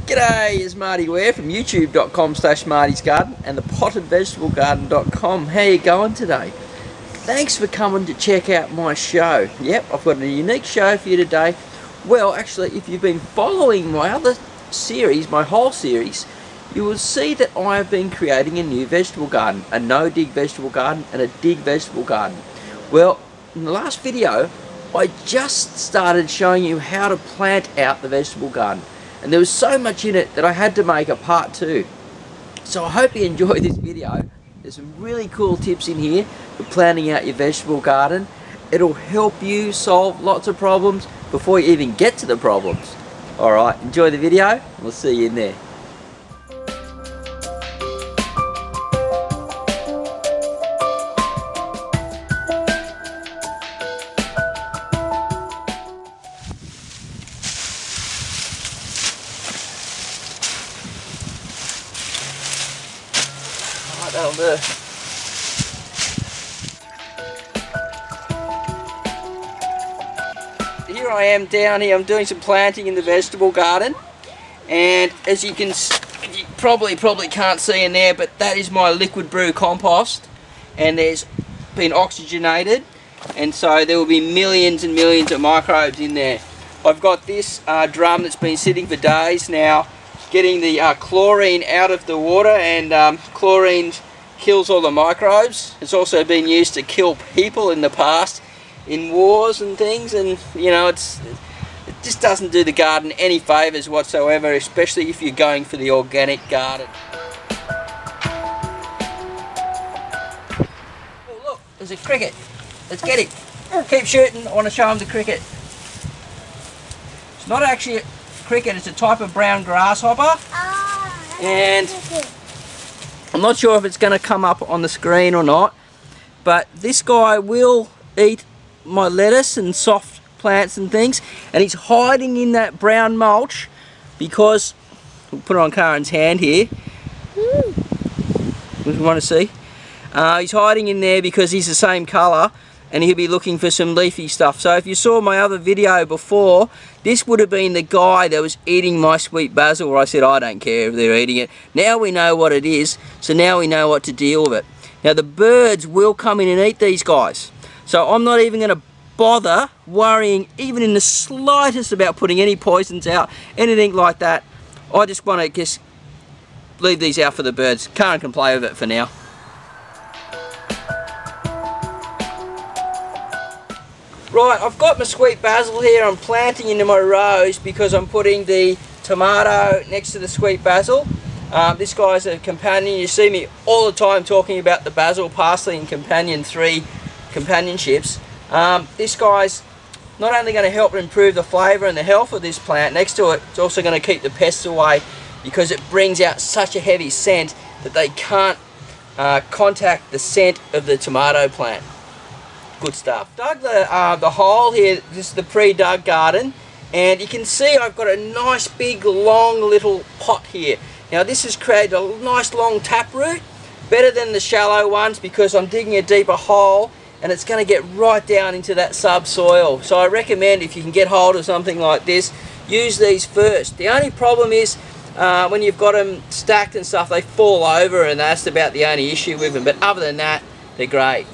G'day, it's Marty Ware from youtube.com/martysgarden and thepottedvegetablegarden.com. How you going today? Thanks for coming to check out my show. Yep, I've got a unique show for you today. Well, actually, if you've been following my other series, my whole series, you will see that I have been creating a new vegetable garden, a no-dig vegetable garden and a dig vegetable garden. Well, in the last video, I just started showing you how to plant out the vegetable garden. And there was so much in it that I had to make a part 2. So I hope you enjoy this video. There's some really cool tips in here for planting out your vegetable garden. It'll help you solve lots of problems before you even get to the problems. Alright, enjoy the video. We'll see you in there. That'll do. Here I am down here, I'm doing some planting in the vegetable garden, and as you probably can't see in there, but that is my liquid brew compost, and there's been oxygenated, and so there will be millions and millions of microbes in there. I've got this drum that's been sitting for days now, getting the chlorine out of the water, and chlorine kills all the microbes. It's also been used to kill people in the past in wars and things, and you know, it just doesn't do the garden any favours whatsoever, especially if you're going for the organic garden. Oh look, there's a cricket. Let's get him. Keep shooting. I want to show him the cricket. It's not actually a cricket, it's a type of brown grasshopper, and I'm not sure if it's going to come up on the screen or not, but this guy will eat my lettuce and soft plants and things, and he's hiding in that brown mulch because, we'll put it on Karen's hand here, if you want to see, he's hiding in there because he's the same colour, and he'll be looking for some leafy stuff. So if you saw my other video before, this would have been the guy that was eating my sweet basil, where I said I don't care if they're eating it. Now we know what it is, so now we know what to deal with it. Now the birds will come in and eat these guys, so I'm not even going to bother worrying even in the slightest about putting any poisons out, anything like that. I just want to just leave these out for the birds. Karen can play with it for now. Right, I've got my sweet basil here. I'm planting into my rows because I'm putting the tomato next to the sweet basil. This guy's a companion. You see me all the time talking about the basil, parsley and companion 3 companionships. This guy's not only going to help improve the flavour and the health of this plant, next to it, it's also going to keep the pests away because it brings out such a heavy scent that they can't contact the scent of the tomato plant. Good stuff. Dug the hole here. This is the pre-dug garden, and you can see I've got a nice big long little pot here. Now this has created a nice long taproot, better than the shallow ones because I'm digging a deeper hole and it's going to get right down into that subsoil. So I recommend, if you can get hold of something like this, use these first. The only problem is when you've got them stacked and stuff, they fall over, and that's about the only issue with them, but other than that, they're great.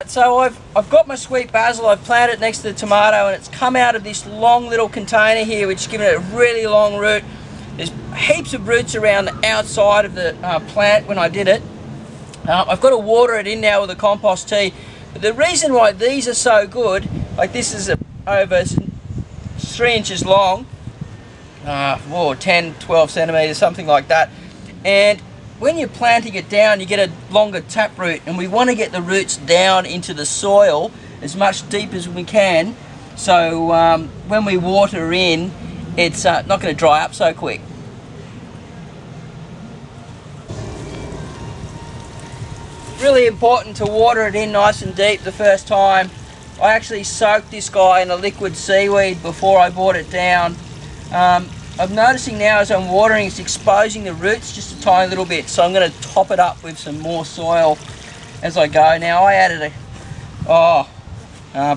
So I've got my sweet basil, I've planted it next to the tomato, and it's come out of this long little container here, which is giving it a really long root. There's heaps of roots around the outside of the plant when I did it. I've got to water it in now with a compost tea, but the reason why these are so good, like this is over 3 inches long, 10, 12 centimetres, something like that, and when you're planting it down, you get a longer taproot, and we want to get the roots down into the soil as much deep as we can, so when we water in, it's not going to dry up so quick. Really important to water it in nice and deep the first time. I actually soaked this guy in a liquid seaweed before I brought it down. I'm noticing now as I'm watering, it's exposing the roots just a tiny little bit, so I'm going to top it up with some more soil as I go. Now I added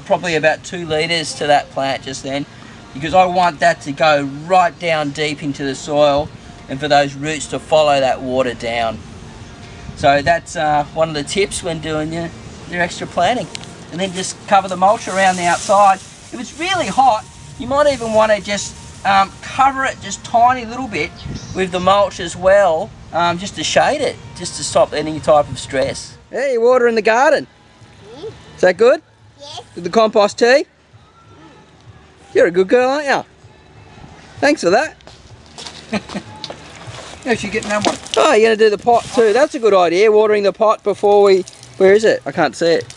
probably about 2 litres to that plant just then, because I want that to go right down deep into the soil. and for those roots to follow that water down. So that's one of the tips when doing your extra planting. And then just cover the mulch around the outside. If it's really hot, you might even want to just cover it just tiny little bit with the mulch as well, just to shade it, just to stop any type of stress. Hey, you're watering the garden. Is that good? Yes. With the compost tea? You're a good girl, aren't you? Thanks for that. Yeah, she's getting that one. Oh, you're going to do the pot too. That's a good idea, watering the pot before we... Where is it? I can't see it.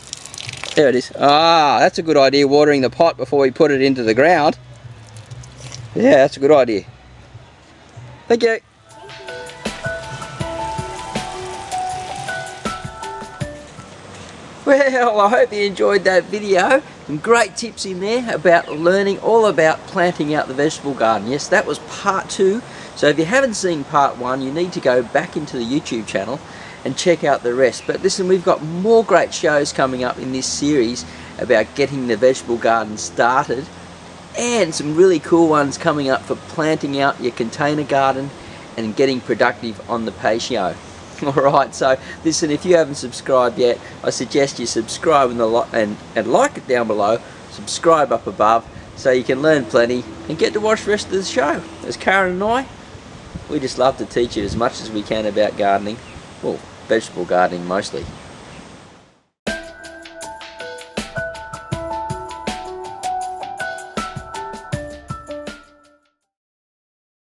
There it is. Ah, that's a good idea, watering the pot before we put it into the ground. Yeah, that's a good idea. Thank you. Well, I hope you enjoyed that video. Some great tips in there about learning all about planting out the vegetable garden. Yes, that was part 2. So if you haven't seen part 1, you need to go back into the YouTube channel and check out the rest. But listen, we've got more great shows coming up in this series about getting the vegetable garden started, and some really cool ones coming up for planting out your container garden and getting productive on the patio. Alright, so listen, if you haven't subscribed yet, I suggest you subscribe and like it down below, subscribe up above, so you can learn plenty and get to watch the rest of the show. As Karen and I, we just love to teach you as much as we can about gardening, well, vegetable gardening mostly.